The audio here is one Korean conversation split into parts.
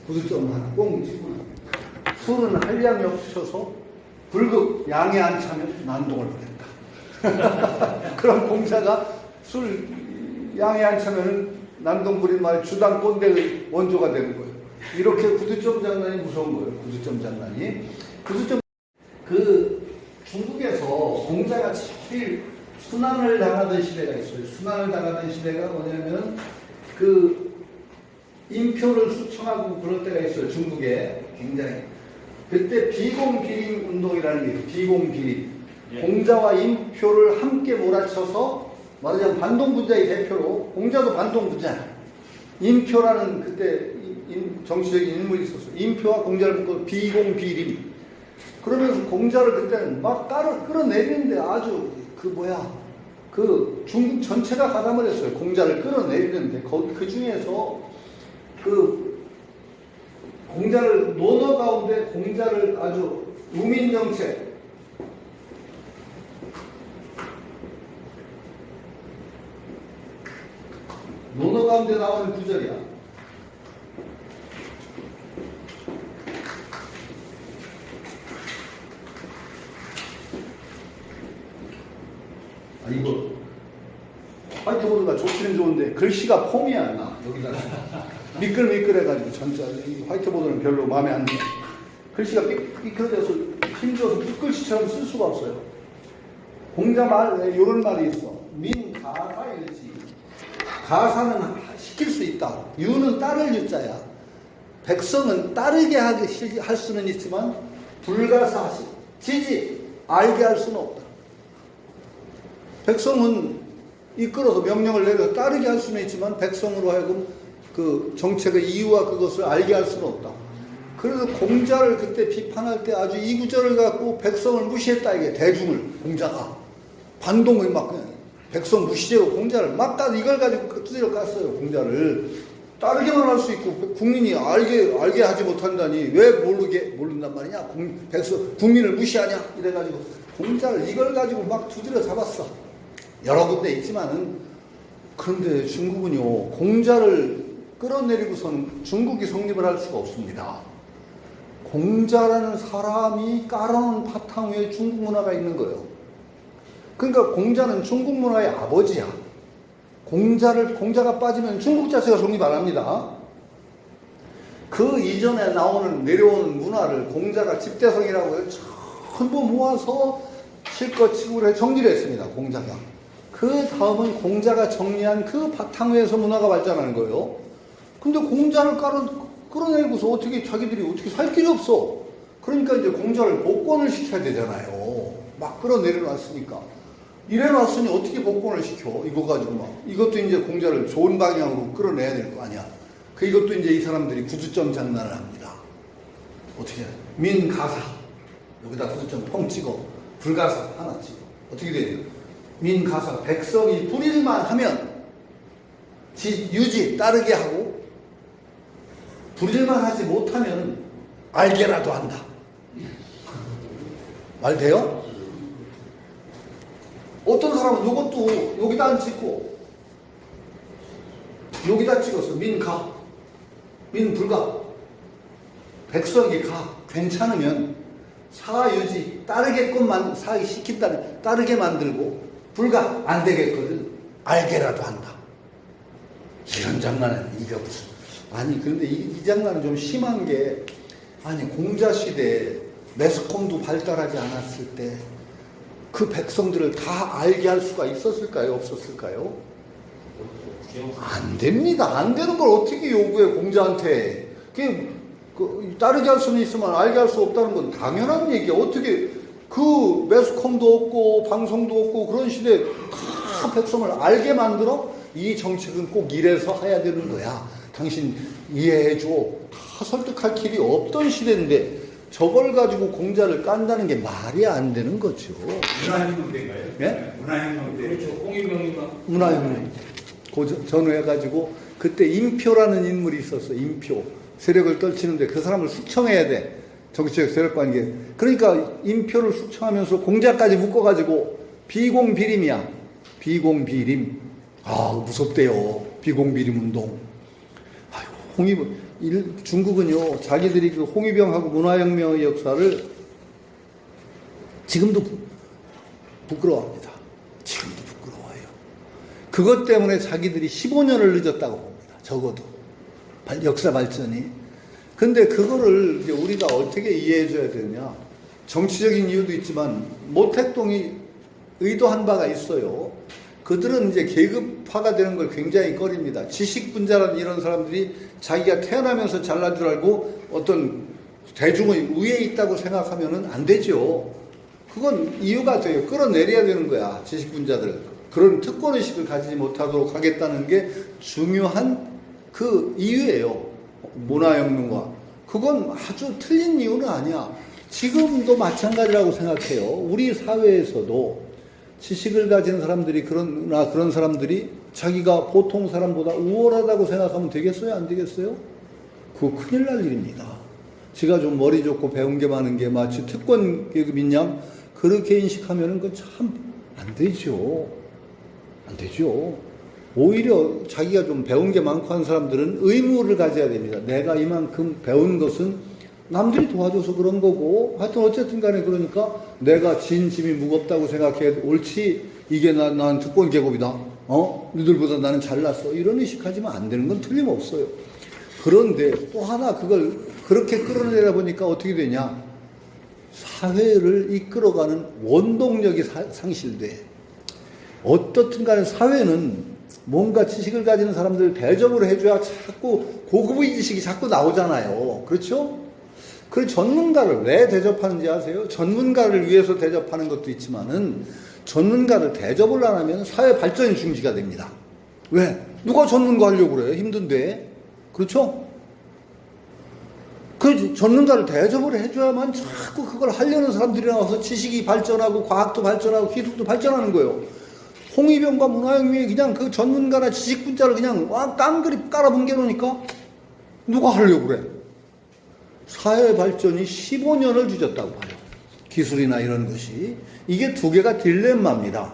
구두점 하나 꽁 치고 술은 한량이 없으셔서 불급 양에 안 차면 난동을 부린다. 그럼 공자가 술 양에 안 차면 난동 부린 말이 주당 꼰대의 원조가 되는 거예요. 이렇게 구두점 장난이 무서운 거예요. 구두점 장난이. 중국에서 공자가 제일 순환을 당하던 시대가 있어요. 순환을 당하던 시대가 뭐냐면 인표를 수청하고 그럴 때가 있어요. 중국에 굉장히. 그때 비공비림 운동이라는 게 있어요. 비공비림. 예. 공자와 인표를 함께 몰아쳐서 말하자면 반동분자의 대표로, 공자도 반동분자. 인표라는 그때 정치적인 인물이 있었어요. 인표와 공자를 묶고 비공비림. 그러면서 공자를 그때는 막 끌어내리는데 아주 중국 전체가 가담을 했어요. 공자를 끌어내리는데 그 중에서 공자를 논어 가운데 공자를 아주 우민정책 논어 가운데 나오는 구절이야. 이거 화이트보드가 좋기는 좋은데 글씨가 폼이 안 나. 여기다가 미끌미끌해가지고 전자 이 화이트보드는 별로 마음에 안 들어. 글씨가 삐뚤어져서 힘줘서 붓글씨처럼 쓸 수가 없어요. 공자 말에 이런 말이 있어. 민가사 일지. 가사는 시킬 수 있다. 유는 따를 유자야. 백성은 따르게 할 수는 있지만 불가사 지지 알게 할 수는 없다. 백성은 이끌어서 명령을 내려서 따르게 할 수는 있지만 백성으로 하여금 그 정책의 이유와 그것을 알게 할 수는 없다. 그래서 공자를 그때 비판할 때 아주 이 구절을 갖고 백성을 무시했다. 이게 대중을 공자가 반동을 막 백성 무시하고 공자를 막 이걸 가지고 두드려 깠어요. 공자를 따르게만 할 수 있고 국민이 알게 하지 못한다니 왜 모른단 말이냐. 국민을 무시하냐 이래가지고 공자를 이걸 가지고 막 두드려 잡았어. 여러 군데 있지만은. 그런데 중국은요, 공자를 끌어내리고선 중국이 성립을 할 수가 없습니다. 공자라는 사람이 깔아놓은 바탕 위에 중국 문화가 있는 거예요. 그러니까 공자는 중국 문화의 아버지야. 공자가 빠지면 중국 자체가 성립 안 합니다. 그 이전에 내려오는 문화를 공자가 집대성이라고 해요. 전부 모아서 실컷 치고를 정리를 했습니다. 공자가. 그 다음은 공자가 정리한 그 바탕 위에서 문화가 발전하는 거예요. 근데 공자를 끌어내고서 자기들이 어떻게 살 길이 없어. 그러니까 이제 공자를 복권을 시켜야 되잖아요. 막 끌어내려놨으니까. 이래놨으니 어떻게 복권을 시켜. 이거 가지고 이것도 이제 공자를 좋은 방향으로 끌어내야 될 거 아니야. 이것도 이제 이 사람들이 구두점 장난을 합니다. 어떻게 해? 민가사. 여기다 구두점 펑 찍어. 불가사 하나 찍어. 어떻게 돼요? 민가사. 백성이 불일만 하면 유지 따르게 하고 불일만 하지 못하면 알게라도 한다. 말 돼요? 어떤 사람은 이것도 여기다 안 찍고 여기다 찍었어. 민불가. 백성이 괜찮으면 사유지 따르게끔만 시킨다는 따르게 만들고 불가 안 되겠거든. 알게라도 한다. 이런 장난은 이게 무슨. 그런데 이 장난은 좀 심한 게, 공자 시대에 매스컴도 발달하지 않았을 때 그 백성들을 다 알게 할 수가 있었을까요? 없었을까요? 안 됩니다. 안 되는 걸 어떻게 요구해, 공자한테. 따르게 할 수는 있으면 알게 할 수 없다는 건 당연한 얘기야. 어떻게 매스컴도 없고 방송도 없고 그런 시대에 다 백성을 알게 만들어? 이 정책은 꼭 이래서 해야 되는 거야. 당신 이해해줘. 다 설득할 길이 없던 시대인데 저걸 가지고 공자를 깐다는 게 말이 안 되는 거죠. 문화혁명 때인가요? 예? 문화혁명 때. 그렇죠. 홍익명인가? 문화혁명. 전후해가지고 그때 인표라는 인물이 있었어. 인표. 세력을 떨치는데 그 사람을 숙청해야 돼. 정치적 세력관계. 그러니까 인표를 숙청하면서 공자까지 묶어가지고 비공비림이야. 비공비림. 무섭대요. 비공비림 운동. 중국은요, 자기들이 그 홍위병하고 문화혁명의 역사를 지금도 부끄러워합니다. 지금도 부끄러워해요. 그것 때문에 자기들이 15년을 늦었다고 봅니다. 적어도. 역사 발전이. 근데 그거를 이제 우리가 어떻게 이해해줘야 되느냐. 정치적인 이유도 있지만, 모택동이 의도한 바가 있어요. 그들은 이제 계급화가 되는 걸 굉장히 꺼립니다. 지식분자라는 이런 사람들이 자기가 태어나면서 잘난 줄 알고 어떤 대중의 위에 있다고 생각하면은 안 되죠. 그건 이유가 돼요. 끌어내려야 되는 거야. 지식분자들. 그런 특권의식을 가지지 못하도록 하겠다는 게 중요한 그 이유예요. 문화혁명과. 그건 아주 틀린 이유는 아니야. 지금도 마찬가지라고 생각해요. 우리 사회에서도 지식을 가진 사람들이 그런 사람들이 자기가 보통 사람보다 우월하다고 생각하면 되겠어요? 안 되겠어요? 그거 큰일 날 일입니다. 지가 좀 머리 좋고 배운 게 많은 게 마치 특권 계급인 양 그렇게 인식하면은 그건 참 안 되죠. 안 되죠. 오히려 자기가 좀 배운 게 많고 한 사람들은 의무를 가져야 됩니다. 내가 이만큼 배운 것은 남들이 도와줘서 그런 거고, 하여튼 어쨌든 간에 그러니까 내가 진 짐이 무겁다고 생각해 옳지, 이게 난 특권 계급이다. 너희들보다 나는 잘났어. 이런 의식 가지면 안 되는 건 틀림없어요. 그런데 또 하나 그걸 그렇게 끌어내다 보니까 어떻게 되냐. 사회를 이끌어가는 원동력이 상실돼. 어떻든 간에 사회는 뭔가 지식을 가지는 사람들 대접을 해줘야 자꾸 고급의 지식이 자꾸 나오잖아요. 그렇죠? 그 전문가를 왜 대접하는지 아세요? 전문가를 위해서 대접하는 것도 있지만은 전문가를 대접을 안 하면 사회 발전이 중지가 됩니다. 왜? 누가 전문가 하려고 그래요? 힘든데. 그렇죠? 그 전문가를 대접을 해줘야만 자꾸 그걸 하려는 사람들이 나와서 지식이 발전하고 과학도 발전하고 기술도 발전하는 거예요. 홍위병과 문화혁명이 그냥 그 전문가나 지식분자를 그냥 깡그리 깔아뭉개 놓으니까 누가 하려고 그래? 사회 발전이 15년을 뒤졌다고 봐요. 기술이나 이런 것이. 이게 두 개가 딜레마입니다.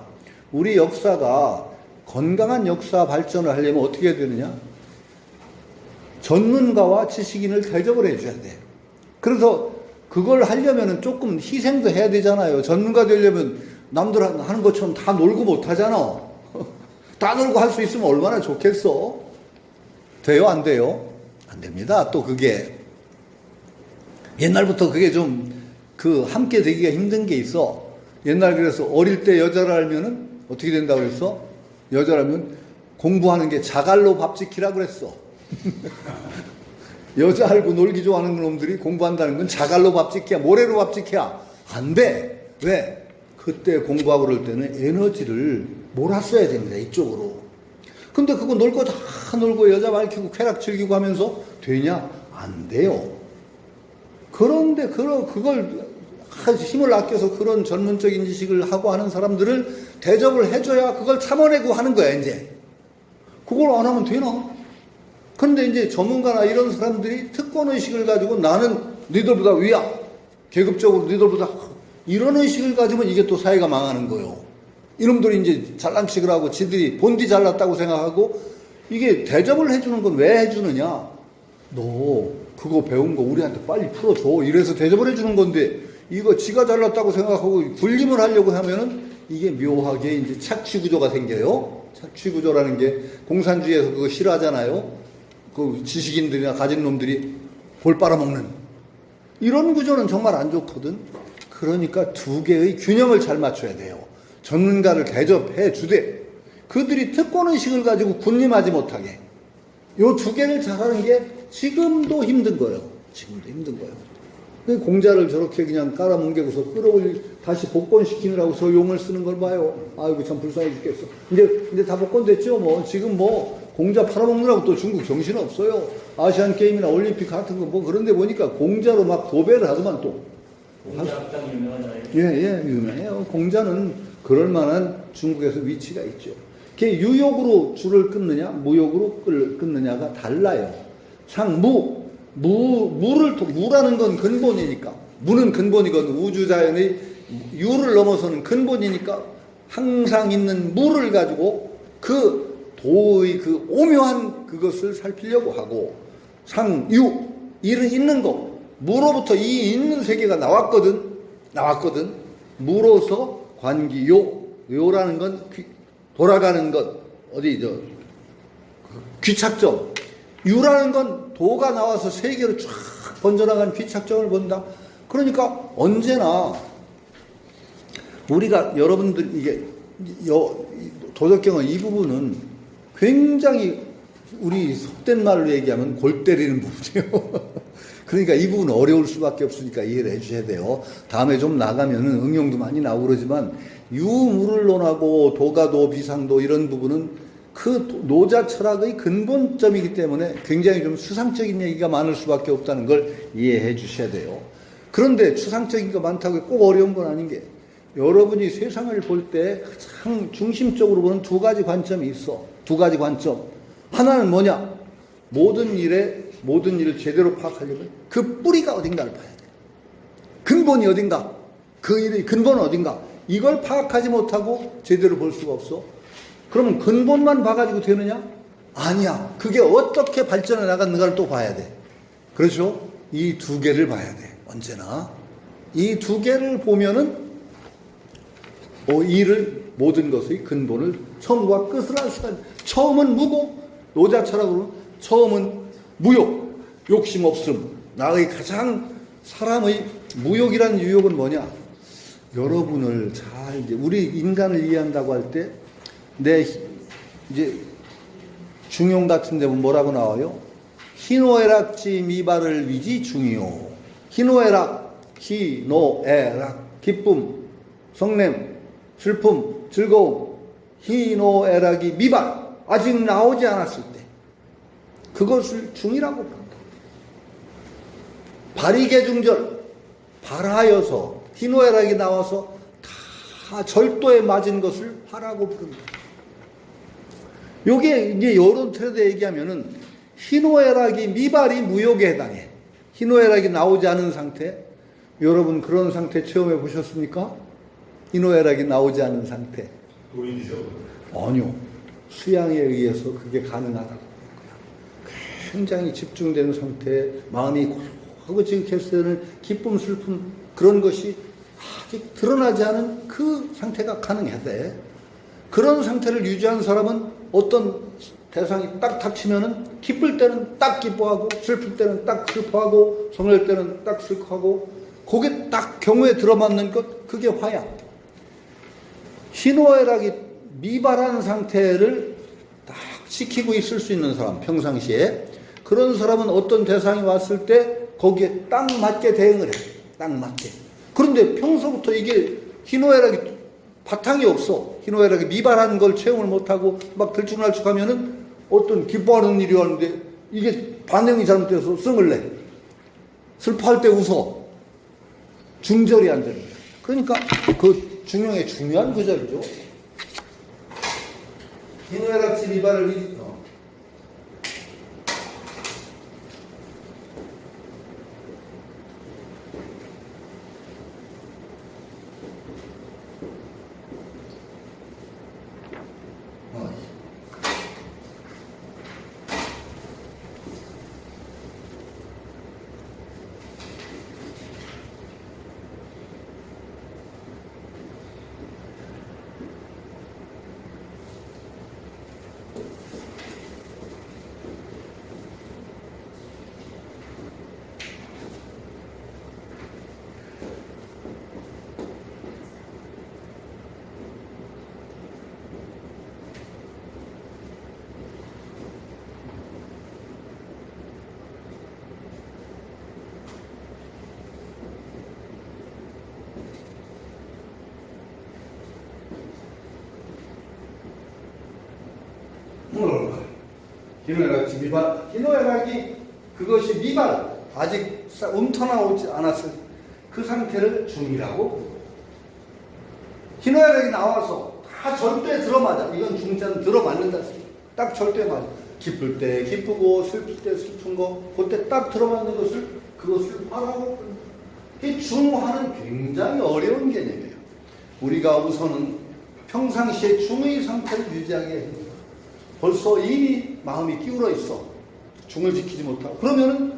우리 역사가 건강한 역사 발전을 하려면 어떻게 해야 되느냐? 전문가와 지식인을 대접을 해줘야 돼. 그래서 그걸 하려면 조금 희생도 해야 되잖아요. 전문가 되려면 남들 하는 것처럼 다 놀고 못 하잖아. 다 놀고 할 수 있으면 얼마나 좋겠어? 돼요? 안 돼요? 안 됩니다. 또 그게. 옛날부터 그게 좀 함께 되기가 힘든 게 있어. 옛날 그래서 어릴 때 여자를 알면은 어떻게 된다고 그랬어? 여자라면 공부하는 게 자갈로 밥 지키라 그랬어. 여자 알고 놀기 좋아하는 놈들이 공부한다는 건 자갈로 밥 지키야, 모래로 밥 지키야. 안 돼. 왜? 그때 공부하고 그럴 때는 에너지를 몰았어야 됩니다. 이쪽으로. 근데 그거 놀 거 다 놀고 여자 밝히고 쾌락 즐기고 하면서 되냐? 안 돼요. 그런데 그걸 힘을 아껴서 그런 전문적인 지식을 하고 하는 사람들을 대접을 해줘야 그걸 참아내고 하는 거야, 이제. 그걸 안 하면 되나? 근데 이제 전문가나 이런 사람들이 특권의식을 가지고 나는 너희들보다 위야. 계급적으로 너희들보다 이런 의식을 가지면 이게 또 사회가 망하는 거예요. 이놈들이 이제 잘난 척을 하고 지들이 본디 잘났다고 생각하고 이게 대접을 해주는 건 왜 해주느냐? 너 그거 배운 거 우리한테 빨리 풀어줘. 이래서 대접을 해주는 건데 이거 지가 잘났다고 생각하고 군림을 하려고 하면은 이게 묘하게 이제 착취구조가 생겨요. 착취구조라는 게 공산주의에서 그거 싫어하잖아요. 그 지식인들이나 가진 놈들이 볼 빨아먹는 이런 구조는 정말 안 좋거든. 그러니까 두 개의 균형을 잘 맞춰야 돼요. 전문가를 대접해 주되 그들이 특권의식을 가지고 군림하지 못하게 요 두 개를 잘하는 게 지금도 힘든 거예요. 지금도 힘든 거예요. 공자를 저렇게 그냥 깔아뭉개고서 다시 복권시키느라고 저 용을 쓰는 걸 봐요. 아이고 참 불쌍해 죽겠어. 이제 다 복권됐죠. 뭐 지금 뭐 공자 팔아먹느라고 또 중국 정신 없어요. 아시안 게임이나 올림픽 같은 거 뭐 그런데 보니까 공자로 막 도배를 하더만 또. 공자 합당 유명하잖아요. 예, 유명해요. 공자는 그럴 만한 중국에서 위치가 있죠. 그게 유욕으로 줄을 끊느냐, 무욕으로 끊느냐가 달라요. 무라는 건 근본이니까. 무는 근본이건 우주자연의 유를 넘어서는 근본이니까 항상 있는 무를 가지고 그 도의 그 오묘한 그것을 살피려고 하고 상유. 이를 있는 거. 무로부터 이 있는 세계가 나왔거든. 무로서 관기요. 요라는 건 돌아가는 것. 귀착점. 유라는 건 도가 나와서 세계로 쫙 번져나간 귀착점을 본다. 그러니까 언제나 우리가 여러분들 이게 도덕경은 이 부분은 굉장히 우리 속된 말로 얘기하면 골 때리는 부분이에요. 그러니까 이 부분은 어려울 수밖에 없으니까 이해를 해주셔야 돼요. 다음에 좀 나가면은 응용도 많이 나오고 그러지만 유무를 논하고 도가도 비상도 이런 부분은 그 노자 철학의 근본점이기 때문에 굉장히 좀 수상적인 얘기가 많을 수밖에 없다는 걸 이해해 주셔야 돼요. 그런데 추상적인 거 많다고 꼭 어려운 건 아닌 게 여러분이 세상을 볼 때 가장 중심적으로 보는 두 가지 관점이 있어. 두 가지 관점. 하나는 뭐냐? 모든 일을 제대로 파악하려면 그 뿌리가 어딘가를 봐야 돼. 근본이 어딘가? 그 일의 근본은 어딘가? 이걸 파악하지 못하고 제대로 볼 수가 없어. 그러면 근본만 봐가지고 되느냐? 아니야. 그게 어떻게 발전해 나갔는가를 또 봐야 돼. 그렇죠? 이 두 개를 봐야 돼. 언제나. 이 두 개를 보면은 모든 것의 근본을 처음과 끝을 알 수가 있다. 처음은 무고, 노자 철학으로 처음은 무욕, 욕심 없음. 나의 가장 사람의 무욕이라는 유욕은 뭐냐? 여러분을 잘 우리 인간을 이해한다고 할 때 이제 중용 같은 데 보면 뭐라고 나와요? 희노애락지 미발을 위지 중이요. 희노애락, 기쁨, 성냄, 슬픔, 즐거움, 희노애락이 미발, 아직 나오지 않았을 때 그것을 중이라고 부른다. 발이계중절, 발하여서 희노애락이 나와서 다 절도에 맞은 것을 발하고 부른다. 요게 이제 이런 틀에서 얘기하면은 희노애락이 미발이 무욕에 해당해. 희노애락이 나오지 않은 상태. 여러분 그런 상태 체험해 보셨습니까? 희노애락이 나오지 않은 상태. 노인이죠? 아니요. 수양에 의해서 그게 가능하다고. 굉장히 집중되는 상태, 마음이 하고 지극했을 때는 기쁨, 슬픔 그런 것이 아직 드러나지 않은 그 상태가 가능하대. 그런 상태를 유지하는 사람은 어떤 대상이 딱 닥치면은 기쁠 때는 딱 기뻐하고 슬플 때는 딱 슬퍼하고 성낼 때는 딱 슬퍼하고 그게 딱 경우에 들어맞는 것 그게 화야. 희노애락이 미발한 상태를 딱 지키고 있을 수 있는 사람 평상시에 그런 사람은 어떤 대상이 왔을 때 거기에 딱 맞게 대응을 해. 딱 맞게. 그런데 평소부터 이게 희노애락이 바탕이 없어. 희노애락이 미발한 걸 체험을 못하고 막 들쭉날쭉하면은 어떤 기뻐하는 일이 왔는데 이게 반응이 잘못돼서 성을 내. 슬퍼할 때 웃어. 중절이 안 됩니다. 그러니까 그 중용의 중요한 구절이죠. 희노애락지 미발을 희노애락지 미발. 희노애락이 그것이 미발 아직 움터나오지 않았을 그 상태를 중이라고 부르고 희노애락이 나와서 다 절대에 들어맞아. 이건 중자는 들어맞는다. 딱 절대에 맞아. 기쁠 때 기쁘고 슬플 때 슬픈 거 그때 딱 들어맞는 그것을 화라고 부른다. 이 중화는 굉장히 어려운 개념이에요. 우리가 우선은 평상시에 중의 상태를 유지하게 해야 됩니다. 벌써 이미 마음이 기울어 있어. 중을 지키지 못하고 그러면은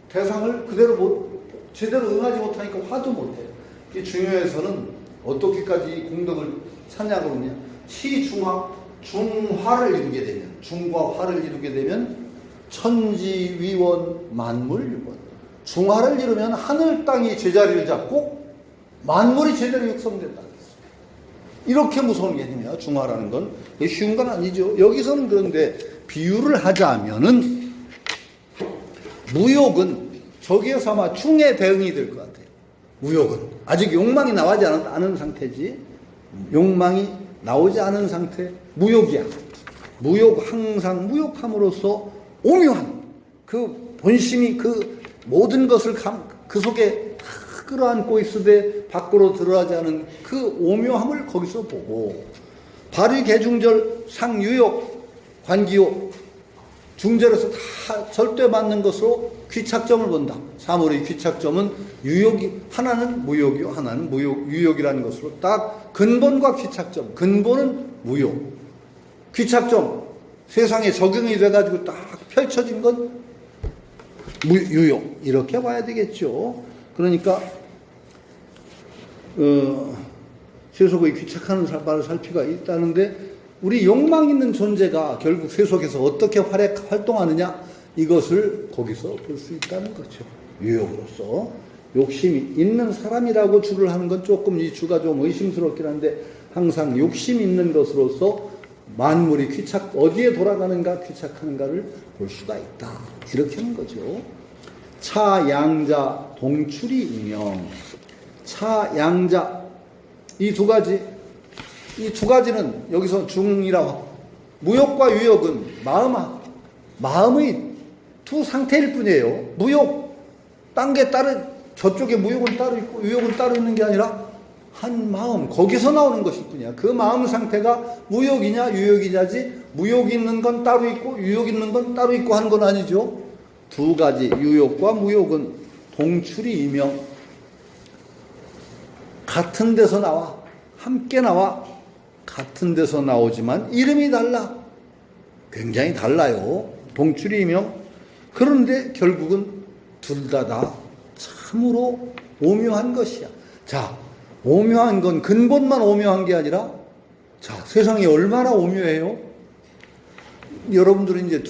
대상을 그대로 제대로 응하지 못하니까 화도 못해요. 이 중요해서는 어떻게까지 공덕을 찾냐고 그러냐. 시중화, 중화를 이루게 되면, 중과 화를 이루게 되면 천지위원 만물유원. 중화를 이루면 하늘 땅이 제자리를 잡고 만물이 제대로 육성된다. 이렇게 무서운 개념이야. 중화라는 건 쉬운 건 아니죠. 여기서는 그런데 비유를 하자면은 무욕은 저기에서 아마 중에 대응이 될 것 같아요. 무욕은 아직 욕망이 나오지 않은 상태지. 욕망이 나오지 않은 상태 무욕이야. 무욕, 항상 무욕함으로써 오묘한 그 본심이 그 모든 것을 그 속에 끌어안고 있으되 밖으로 드러나지 않은 그 오묘함을 거기서 보고, 발의개중절 상유욕 관기욕 중절에서 다 절대 맞는 것으로 귀착점을 본다. 사물의 귀착점은 유욕이, 하나는 무욕이요 하나는 유욕이라는 것으로 딱 근본과 귀착점, 근본은 무욕, 귀착점 세상에 적용이 돼가지고 딱 펼쳐진 건 유욕, 이렇게 봐야 되겠죠. 그러니까 세속의 귀착하는 바를 살 필요가 있다는데, 우리 욕망 있는 존재가 결국 세속에서 어떻게 활동하느냐, 이것을 거기서 볼 수 있다는 거죠. 유욕으로서. 욕심이 있는 사람이라고 주를 하는 건 조금 이 주가 좀 의심스럽긴 한데, 항상 욕심 있는 것으로서 만물이 어디에 돌아가는가, 귀착하는가를 볼 수가 있다. 이렇게 하는 거죠. 차, 양자, 동출이 이명. 차, 양자, 이 두 가지는 여기서 중이라고. 무욕과 유욕은 마음의 두 상태일 뿐이에요. 무욕, 딴 게 저쪽에 무욕은 따로 있고 유욕은 따로 있는 게 아니라 한 마음, 거기서 나오는 것일 뿐이야. 그 마음 상태가 무욕이냐 유욕이냐지, 무욕 있는 건 따로 있고 유욕 있는 건 따로 있고 하는 건 아니죠. 두 가지, 유욕과 무욕은 동출이 이명. 같은 데서 나와, 함께 나와, 같은 데서 나오지만 이름이 달라. 굉장히 달라요. 동출이 이명. 그런데 결국은 둘 다 참으로 오묘한 것이야. 자, 오묘한 건 근본만 오묘한 게 아니라, 자, 세상이 얼마나 오묘해요? 여러분들이 이제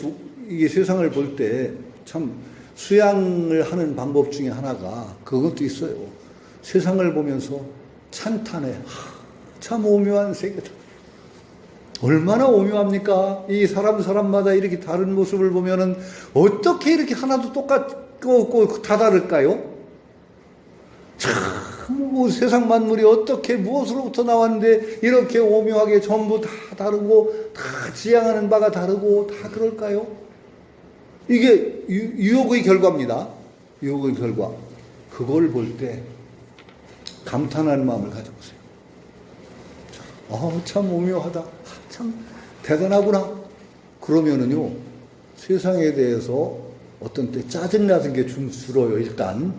이게 세상을 볼 때 참 수양을 하는 방법 중에 하나가 그것도 있어요. 세상을 보면서 찬탄해. 참 오묘한 세계다. 얼마나 오묘합니까? 이 사람마다 이렇게 다른 모습을 보면은 어떻게 이렇게 하나도 똑같고 다 다를까요? 참, 세상 만물이 어떻게 무엇으로부터 나왔는데 이렇게 오묘하게 전부 다 다르고 다 지향하는 바가 다르고 다 그럴까요? 이게 유욕의 결과입니다. 유욕의 결과. 그걸 볼 때 감탄하는 마음을 가져보세요. 참 오묘하다. 참 대단하구나. 그러면은요, 세상에 대해서 어떤 때 짜증나는 게 좀 줄어요. 일단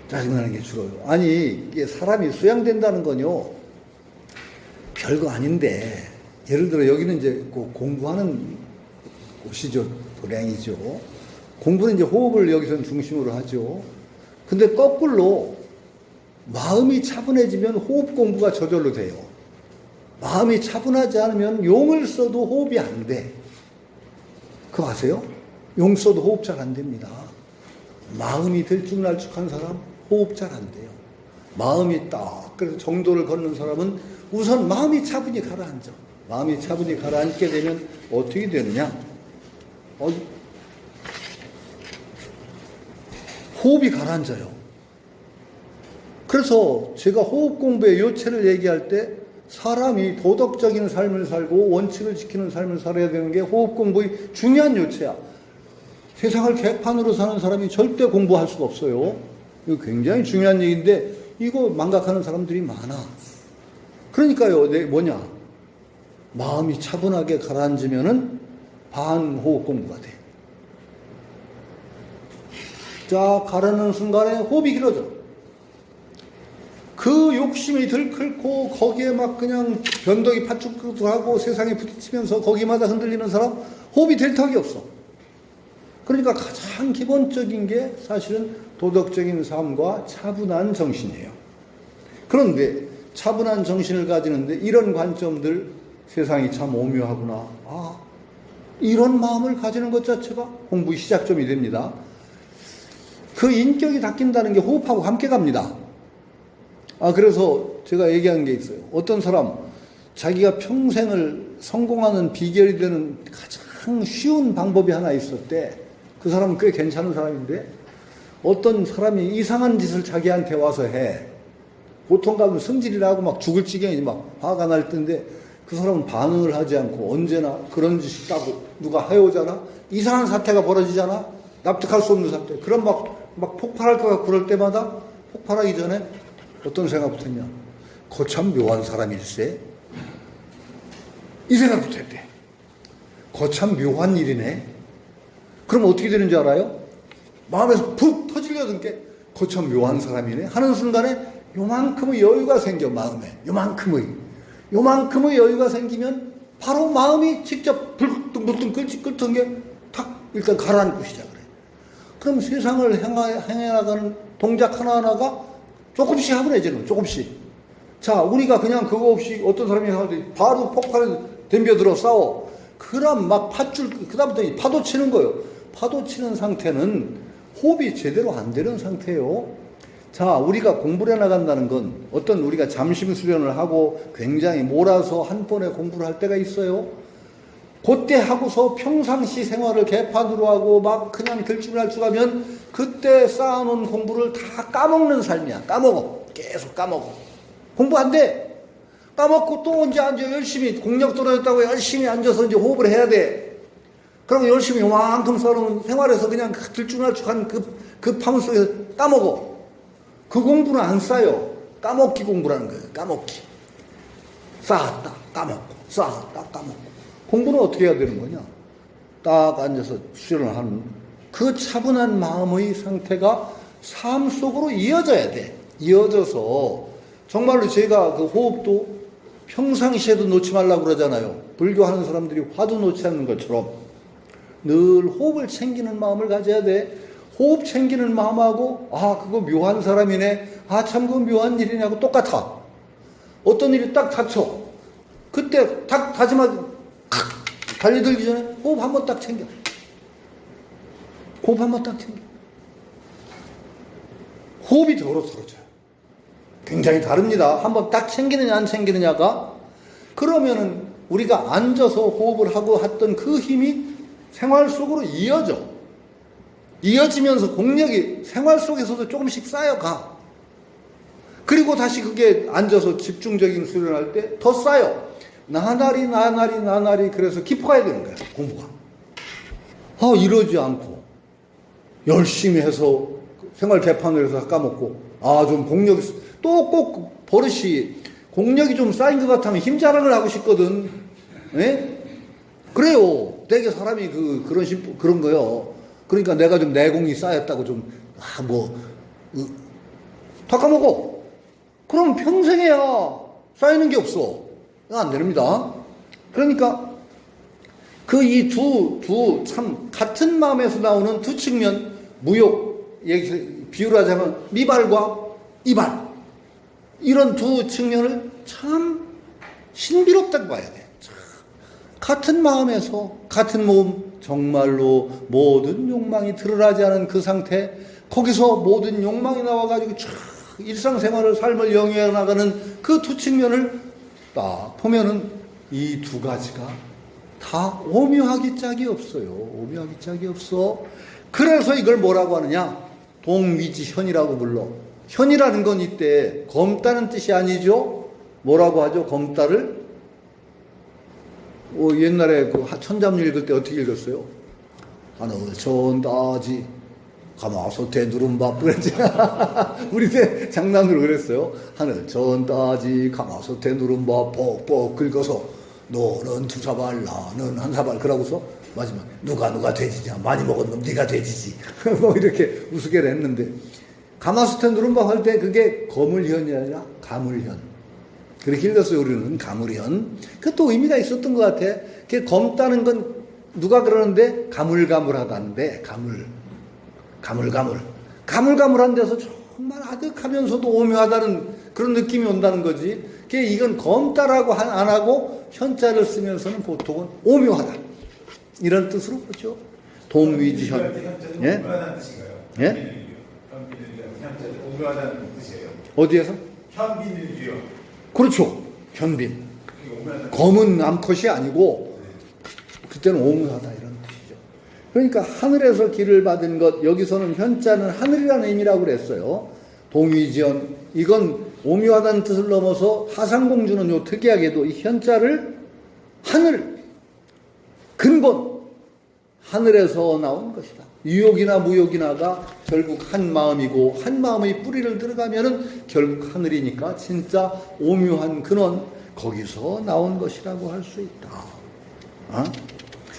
짜증나는 게 줄어요. 아니, 이게 사람이 수양된다는 건요, 별거 아닌데, 예를 들어 여기는 이제 공부하는 곳이죠. 도량이죠. 공부는 이제 호흡을 여기서는 중심으로 하죠. 근데 거꾸로 마음이 차분해지면 호흡 공부가 저절로 돼요. 마음이 차분하지 않으면 용을 써도 호흡이 안 돼. 그거 아세요? 용 써도 호흡 잘 안 됩니다. 마음이 들쭉날쭉한 사람 호흡 잘 안 돼요. 마음이 딱, 그래서 정도를 걷는 사람은 우선 마음이 차분히 가라앉아. 마음이 차분히 가라앉게 되면 어떻게 되느냐? 호흡이 가라앉아요. 그래서 제가 호흡 공부의 요체를 얘기할 때, 사람이 도덕적인 삶을 살고 원칙을 지키는 삶을 살아야 되는 게 호흡 공부의 중요한 요체야. 세상을 개판으로 사는 사람이 절대 공부할 수가 없어요. 이거 굉장히 중요한 얘기인데 이거 망각하는 사람들이 많아. 그러니까요, 뭐냐, 마음이 차분하게 가라앉으면은 반호흡 공부가 돼. 자, 가라앉는 순간에 호흡이 길어져. 그 욕심이 들끓고 거기에 막 그냥 변덕이 파죽하고 세상에 부딪히면서 거기마다 흔들리는 사람 호흡이 될 턱이 없어. 그러니까 가장 기본적인 게 사실은 도덕적인 삶과 차분한 정신이에요. 그런데 차분한 정신을 가지는데 이런 관점들 세상이 참 오묘하구나. 이런 마음을 가지는 것 자체가 공부의 시작점이 됩니다. 그 인격이 닦인다는 게 호흡하고 함께 갑니다. 그래서 제가 얘기한 게 있어요. 어떤 사람, 자기가 평생을 성공하는 비결이 되는 가장 쉬운 방법이 하나 있었대. 그 사람은 꽤 괜찮은 사람인데, 어떤 사람이 이상한 짓을 자기한테 와서 해. 보통 가면 승질이나고 막 죽을 지경이 막 화가 날 텐데, 그 사람은 반응을 하지 않고 언제나 그런 짓이 있다고 누가 해오잖아? 이상한 사태가 벌어지잖아? 납득할 수 없는 사태. 그럼 막 폭발할 것 같고 그럴 때마다 폭발하기 전에 어떤 생각부터 했냐? 거참 묘한 사람일세? 이 생각부터 했대. 거참 묘한 일이네? 그럼 어떻게 되는 줄 알아요? 마음에서 푹 터지려던 게 거참 묘한 사람이네? 하는 순간에 요만큼의 여유가 생겨, 마음에. 요만큼의 여유가 생기면 바로 마음이 직접 불뚱불뚱 끓던 게 탁 일단 가라앉고 시작을 해. 그럼 세상을 행해 나가는 동작 하나하나가 조금씩 하분해지는, 조금씩. 자, 우리가 그냥 그거 없이 어떤 사람이 하는데 바로 폭발에 덤벼들어 싸워. 그럼 막 그다음부터 파도 치는 거예요. 파도 치는 상태는 호흡이 제대로 안 되는 상태예요. 자, 우리가 공부를 해나간다는 건 어떤 우리가 잠심 수련을 하고 굉장히 몰아서 한 번에 공부를 할 때가 있어요. 그때 하고서 평상시 생활을 개판으로 하고 막 그냥 들쭉날쭉 하면 그때 쌓아놓은 공부를 다 까먹는 삶이야. 까먹어. 계속 까먹어. 공부 안 돼. 까먹고 또 언제 앉아 열심히 공력 떨어졌다고 열심히 앉아서 이제 호흡을 해야 돼. 그럼 열심히 요만큼 쌓아놓은 생활에서 그냥 들쭉날쭉한 그 파문 속에서 까먹어. 그 공부는 안 쌓여. 까먹기 공부라는 거예요. 까먹기. 쌓았다. 까먹고. 쌓았다. 까먹고. 공부는 어떻게 해야 되는 거냐? 딱 앉아서 수련을 하는 그 차분한 마음의 상태가 삶 속으로 이어져야 돼. 이어져서 정말로 제가 그 호흡도 평상시에도 놓지 말라고 그러잖아요. 불교하는 사람들이 화두 놓지 않는 것처럼 늘 호흡을 챙기는 마음을 가져야 돼. 호흡 챙기는 마음하고 그거 묘한 사람이네. 참 그거 묘한 일이냐고 똑같아. 어떤 일이 딱 닥쳐. 그때 딱 다짐하지 달려들기 전에 호흡 한번 딱 챙겨. 호흡 한번 딱 챙겨. 호흡이 더러 떨어져요. 굉장히 다릅니다. 한번 딱 챙기느냐 안 챙기느냐가. 그러면은 우리가 앉아서 호흡을 하고 했던 그 힘이 생활 속으로 이어지면서 공력이 생활 속에서도 조금씩 쌓여가. 그리고 다시 그게 앉아서 집중적인 수련할 때 더 쌓여. 나날이 그래서 깊어가야 되는 거야, 공부가. 이러지 않고 열심히 해서 생활 개판을 해서 까먹고 좀 공력이 또 꼭 버릇이 공력이 좀 쌓인 것 같으면 힘 자랑을 하고 싶거든. 예? 그래요. 되게 사람이 그런 거요. 그러니까 내가 좀 내공이 쌓였다고 다 까먹어. 그럼 평생에야 쌓이는 게 없어. 안 됩니다. 그러니까 이 참 같은 마음에서 나오는 두 측면, 무욕, 비유를 하자면 미발과 이발, 이런 두 측면을 참 신비롭다고 봐야 돼. 같은 마음에서 같은 몸, 정말로 모든 욕망이 드러나지 않은 그 상태, 거기서 모든 욕망이 나와가지고 일상생활을 삶을 영위해 나가는 그 두 측면을 딱 보면은 이 두 가지가 다 오묘하기 짝이 없어요. 오묘하기 짝이 없어. 그래서 이걸 뭐라고 하느냐? 동위지현이라고 불러. 현이라는 건 이때 검다는 뜻이 아니죠. 뭐라고 하죠? 검다를? 옛날에 그 천자문 읽을 때 어떻게 읽었어요? 하늘 천다지 가마솥에 누른 밥 그랬지. 우리 때 장난으로 그랬어요. 하늘 천다지 가마솥에 누른 밥 뻑뻑 긁어서 너는 두 사발 나는 한 사발. 그러고서 마지막 누가 돼지냐, 많이 먹은 놈 네가 돼지지. 뭐 이렇게 우스개를 했는데, 가마솥에 누른 밥 할 때 그게 거물현이 아니라 가물현. 그렇게 읽었어요. 우리는 가물현. 그것도 의미가 있었던 것 같아. 그게 검다는 건 누가 그러는데 가물가물하다는데 가물가물한 데서 정말 아득하면서도 오묘하다는 그런 느낌이 온다는 거지. 이건 검다라고 안 하고 현자를 쓰면서는 보통은 오묘하다 이런 뜻으로 보죠. 동위지현. 예? 오묘하다는 뜻인가요? 예? 현자는 오묘하다는 뜻이에요. 어디에서? 현빈을요. 그렇죠. 현빈. 오묘하다는 검은 암컷이 아니고 그때는 오묘하다 이런 뜻이죠. 그러니까 하늘에서 기를 받은 것, 여기서는 현자는 하늘이라는 의미라고 그랬어요. 동위지연, 이건 오묘하다는 뜻을 넘어서 하상공주는 요 특이하게도 이 현자를 하늘, 근본, 하늘에서 나온 것이다. 유욕이나 무욕이나가 결국 한 마음이고, 한 마음의 뿌리를 들어가면은 결국 하늘이니까 진짜 오묘한 근원, 거기서 나온 것이라고 할 수 있다.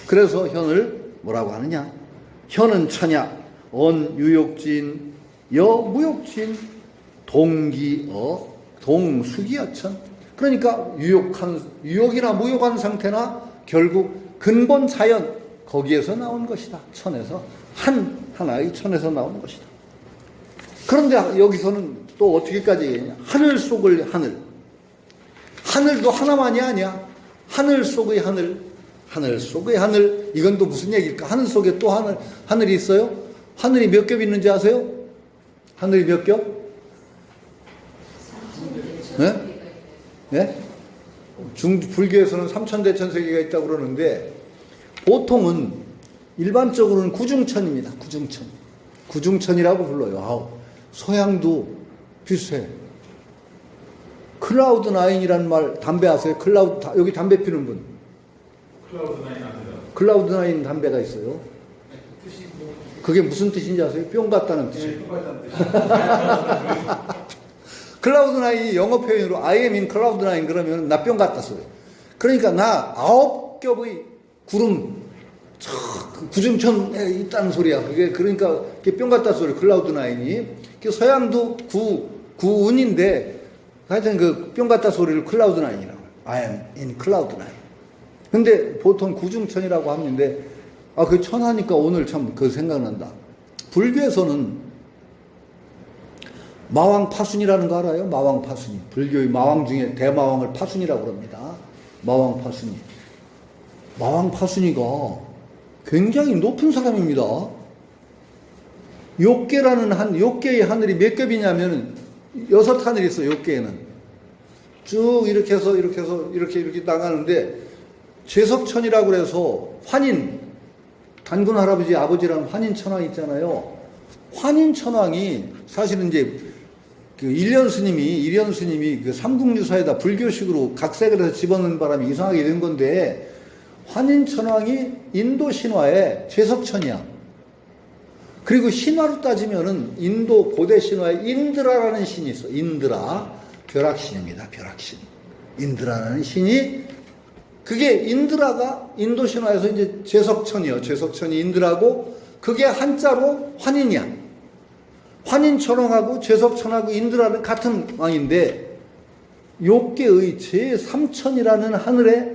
그래서 현을 뭐라고 하느냐? 현은 천야, 언 유욕진, 여 무욕진, 동기어, 동수기어천. 그러니까 유욕이나 무욕한 상태나 결국 근본 자연, 거기에서 나온 것이다. 천에서, 하나의 천에서 나온 것이다. 그런데 여기서는 또 어떻게까지 얘기하냐? 하늘 속의 하늘. 하늘도 하나만이 아니야. 하늘 속의 하늘. 하늘 속의 하늘. 이건 또 무슨 얘기일까? 하늘 속에 또 하늘이 있어요? 하늘이 몇 겹 있는지 아세요? 하늘이 몇 겹? 네? 네? 불교에서는 삼천대천세계가 있다고 그러는데 보통은 일반적으로는 구중천입니다. 구중천. 구중천이라고 불러요. 서양도 비슷해. 클라우드 나인이라는 말 담배 아세요? 여기 담배 피는 분. 클라우드 나인 아세요? 클라우드 나인 담배가 있어요. 뜻이 뭐? 그게 무슨 뜻인지 아세요? 뿅 같다는 뜻이에요. 네, 똑같다는 뜻이에요. 클라우드 나인이 영어 표현으로 I am in cloud nine 그러면 나 뿅 같다 소리. 그러니까 나 9겹의 구름 구중천에 있다는 소리야. 그게 그러니까 뿅 같다 소리. 클라우드 나인이 서양도 구운인데 하여튼 그 뿅 같다 소리를 클라우드 나인이라고. I am in cloud nine. 근데 보통 구중천이라고 하는데 그 천하니까 오늘 참 그 생각난다. 불교에서는 마왕 파순이라는 거 알아요? 마왕 파순이. 불교의 마왕 중에 대마왕을 파순이라고 합니다. 마왕 파순이. 마왕 파순이가 굉장히 높은 사람입니다. 욕계의 하늘이 몇 겹이냐면 6하늘이 있어요. 욕계에는. 쭉 이렇게 해서 이렇게 나가는데 제석천이라고 해서 환인, 단군 할아버지 아버지라는 환인천왕 있잖아요. 환인천왕이 사실은 이제 그 일련 스님이 그 삼국유사에다 불교식으로 각색을 해서 집어넣는 바람에 이상하게 된 건데 환인천왕이 인도 신화의 제석천이야. 그리고 신화로 따지면은 인도 고대 신화에 인드라라는 신이 있어. 인드라. 벼락신입니다. 벼락신. 인드라라는 신이 그게 인드라가 인도 신화에서 이제 제석천이요. 제석천이 인드라고 그게 한자로 환인이야. 환인천왕하고 제석천하고 인드라는 같은 왕인데 욕계의 제3천이라는 하늘의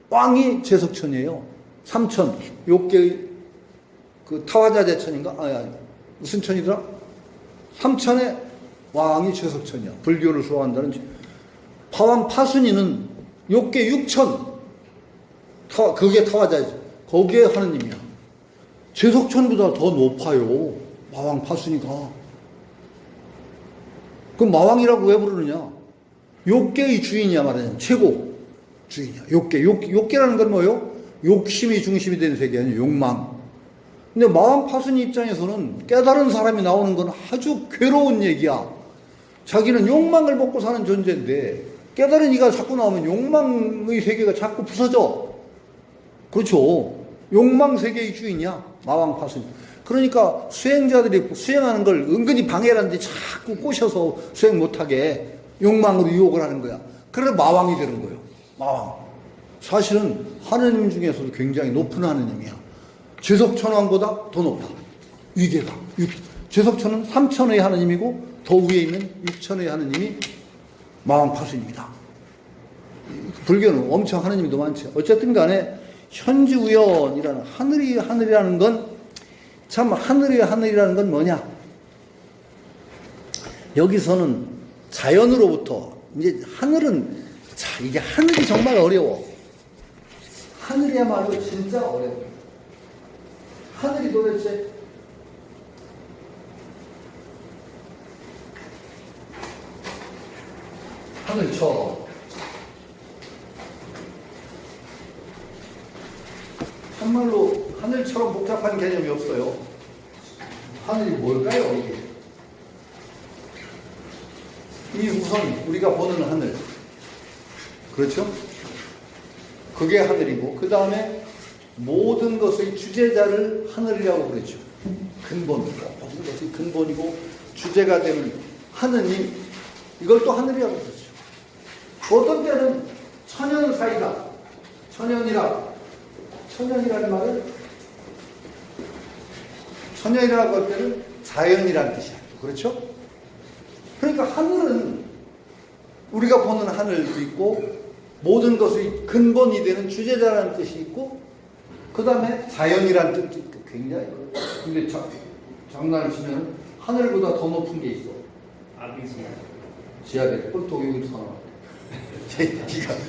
왕이 제석천이에요. 삼천. 욕계의 그 타화자제천인가? 아니. 무슨 천이더라? 삼천의 왕이 제석천이야. 불교를 수호한다는. 파왕 파순이는 욕계 6천. 그게 타화자죠. 거기에 하느님이야. 제석천보다 더 높아요. 마왕 파순이가. 그럼 마왕이라고 왜 부르느냐? 욕계의 주인이야 말하자면 최고 주인이야. 욕계라는 건 뭐예요? 욕심이 중심이 되는 세계 아니에요. 욕망. 근데 마왕 파순이 입장에서는 깨달은 사람이 나오는 건 아주 괴로운 얘기야. 자기는 욕망을 먹고 사는 존재인데 깨달은 이가 자꾸 나오면 욕망의 세계가 자꾸 부서져. 그렇죠. 욕망 세계의 주인이야. 마왕 파순이. 그러니까 수행자들이 수행하는 걸 은근히 방해를 하는데 자꾸 꼬셔서 수행 못하게 욕망으로 유혹을 하는 거야. 그래서 마왕이 되는 거예요. 마왕. 사실은 하느님 중에서도 굉장히 높은 하느님이야. 제석천왕보다 더 높아. 위계가. 제석천은 3천의 하느님이고 더 위에 있는 6천의 하느님이 마왕 파순입니다. 불교는 엄청 하느님이 더 많죠. 어쨌든 간에 현지우연이라는 하늘이라는 건 참 하늘이라는 건 뭐냐? 여기서는 자연으로부터 이제 하늘은 이게 하늘이 정말 어려워. 하늘이야말로 진짜 어려워. 하늘이 도대체 하늘처럼 정말로 하늘처럼 복잡한 개념이 없어요. 하늘이 뭘까요, 이게? 이 우선 우리가 보는 하늘, 그렇죠? 그게 하늘이고, 그 다음에 모든 것의 주제자를 하늘이라고 그랬죠. 근본, 모든 것의 근본이고 주제가 되는 하느님, 이걸 또 하늘이라고 그랬죠. 어떤 때는 천연 사이다. 천연이라는 말은 천연이라고 할 때는 자연이라는 뜻이야. 그렇죠? 그러니까 하늘은 우리가 보는 하늘도 있고 모든 것의 근본이 되는 주제자라는 뜻이 있고 그 다음에 자연이라는 뜻도 있고 굉장히 어려워. 근데 장난을 치면 하늘보다 더 높은 게 있어. 아비지야. 지하계 꼴통 여기서 나와.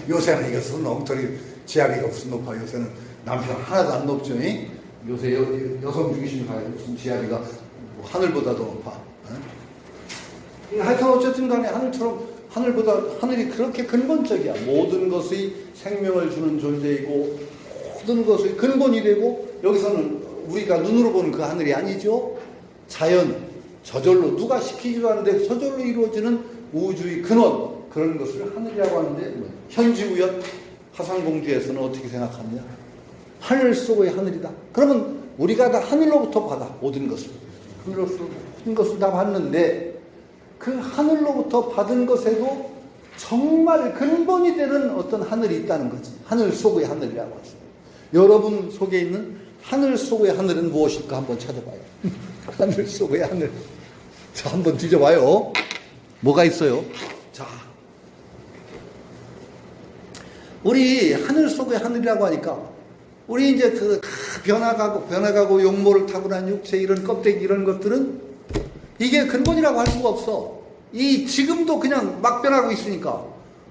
요새는 이거 무슨 엉터리 지하계가 무슨 높아. 요새는 남편 하나도 안 높죠. 이? 요새 여성 중심이 가요. 무슨 지하계가 뭐 하늘보다 더 높아. 하여튼 어쨌든 간에 하늘이 그렇게 근본적이야. 모든 것의 생명을 주는 존재이고 모든 것의 근본이 되고 여기서는 우리가 눈으로 보는 그 하늘이 아니죠. 자연, 저절로 누가 시키지도 않는데 저절로 이루어지는 우주의 근원 그런 것을 하늘이라고 하는데 현지우연 화상공주에서는 어떻게 생각하느냐. 하늘 속의 하늘이다. 그러면 우리가 다 하늘로부터 받아 모든 것을. 하늘로부터 모든 것을 다 받는데 그 하늘로부터 받은 것에도 정말 근본이 되는 어떤 하늘이 있다는 거지. 하늘 속의 하늘이라고 하죠. 여러분 속에 있는 하늘 속의 하늘은 무엇일까 한번 찾아봐요. 하늘 속의 하늘. 자, 한번 뒤져봐요. 뭐가 있어요? 자, 우리 하늘 속의 하늘이라고 하니까 우리 이제 그 변화가고 용모를 타고난 육체 이런 껍데기 이런 것들은 이게 근본이라고 할 수가 없어. 지금도 그냥 막 변하고 있으니까.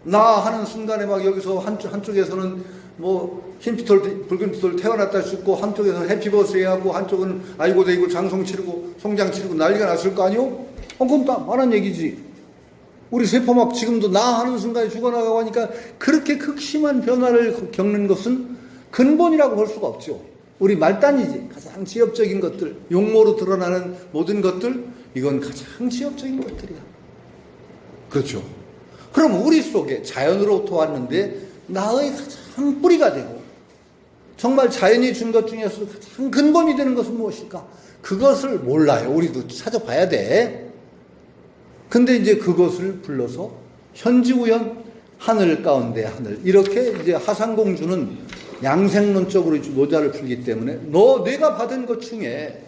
나 하는 순간에 막 여기서 한쪽에서는 뭐 흰피털, 붉은피털 태어났다 죽고 한쪽에서는 해피버스데이 하고 한쪽은 아이고 데이고 장송 치르고 송장 치르고 난리가 났을 거 아니요? 그럼 다 말한 얘기지. 우리 세포 막 지금도 나 하는 순간에 죽어나가고 하니까 그렇게 극심한 변화를 겪는 것은 근본이라고 볼 수가 없죠. 우리 말단이지. 가장 지엽적인 것들, 용모로 드러나는 모든 것들, 이건 가장 지엽적인 것들이야. 그렇죠. 그럼 우리 속에 자연으로부터 왔는데 나의 가장 뿌리가 되고 정말 자연이 준 것 중에서 가장 근본이 되는 것은 무엇일까? 그것을 몰라요. 우리도 찾아봐야 돼. 근데 이제 그것을 불러서 현지우연 하늘 가운데 하늘 이렇게 이제 하상공주는 양생론적으로 노자를 풀기 때문에 내가 받은 것 중에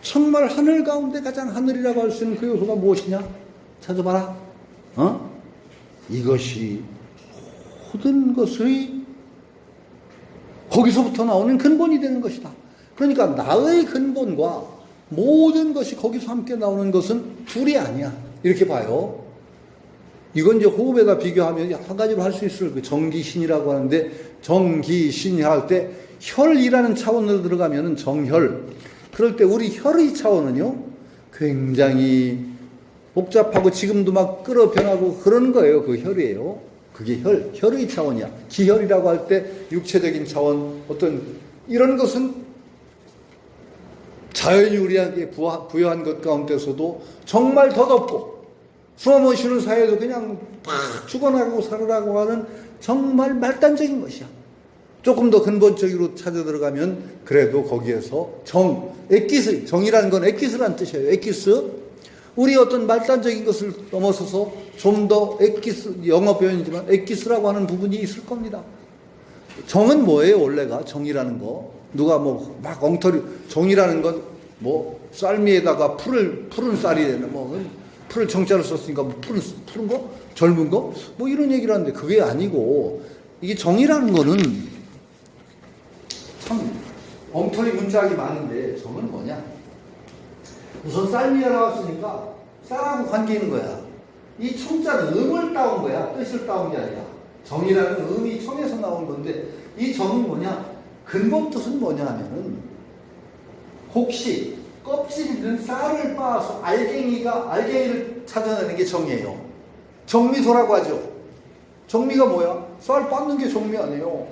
정말 하늘 가운데 가장 하늘이라고 할 수 있는 그 요소가 무엇이냐? 찾아봐라. 이것이 모든 것의 거기서부터 나오는 근본이 되는 것이다. 그러니까 나의 근본과 모든 것이 거기서 함께 나오는 것은 둘이 아니야. 이렇게 봐요. 이건 이제 호흡에다 비교하면 여러 가지로 할 수 있을 그 정기신이라고 하는데 정기신이 할 때 혈이라는 차원으로 들어가면은 정혈. 그럴 때 우리 혈의 차원은요 굉장히 복잡하고 지금도 막 끌어 변하고 그런 거예요. 그 혈이에요. 그게 혈의 차원이야. 기혈이라고 할 때 육체적인 차원 어떤 이런 것은 자연이 우리에게 부여한 것 가운데서도 정말 더덥고 숨 못 쉬는 사이에도 그냥 팍 죽어나가고 살아나고 하는 정말 말단적인 것이야. 조금 더 근본적으로 찾아 들어가면 그래도 거기에서 엑기스, 정이라는 건 엑기스라는 뜻이에요. 엑기스. 우리 어떤 말단적인 것을 넘어서서 좀 더 엑기스, 영어 표현이지만 엑기스라고 하는 부분이 있을 겁니다. 정은 뭐예요, 원래가? 정이라는 거. 누가 뭐 막 엉터리, 정이라는 건 뭐 쌀미에다가 푸른 쌀이 되는 풀을 정자로 썼으니까 뭐 푸른 거? 젊은 거? 뭐 이런 얘기를 하는데 그게 아니고 이게 정이라는 거는 엉터리 문짝이 많은데 정은 뭐냐? 우선 쌀미에 나왔으니까 쌀하고 관계 있는 거야. 이 청자는 음을 따온 거야. 뜻을 따온 게 아니라. 정이라는 음이 청에서 나온 건데 이 정은 뭐냐? 근본 뜻은 뭐냐 하면은 혹시 껍질 있는 쌀을 빻아서 알갱이를 찾아내는 게 정이에요. 정미소라고 하죠. 정미가 뭐야? 쌀 빻는 게 정미 아니에요.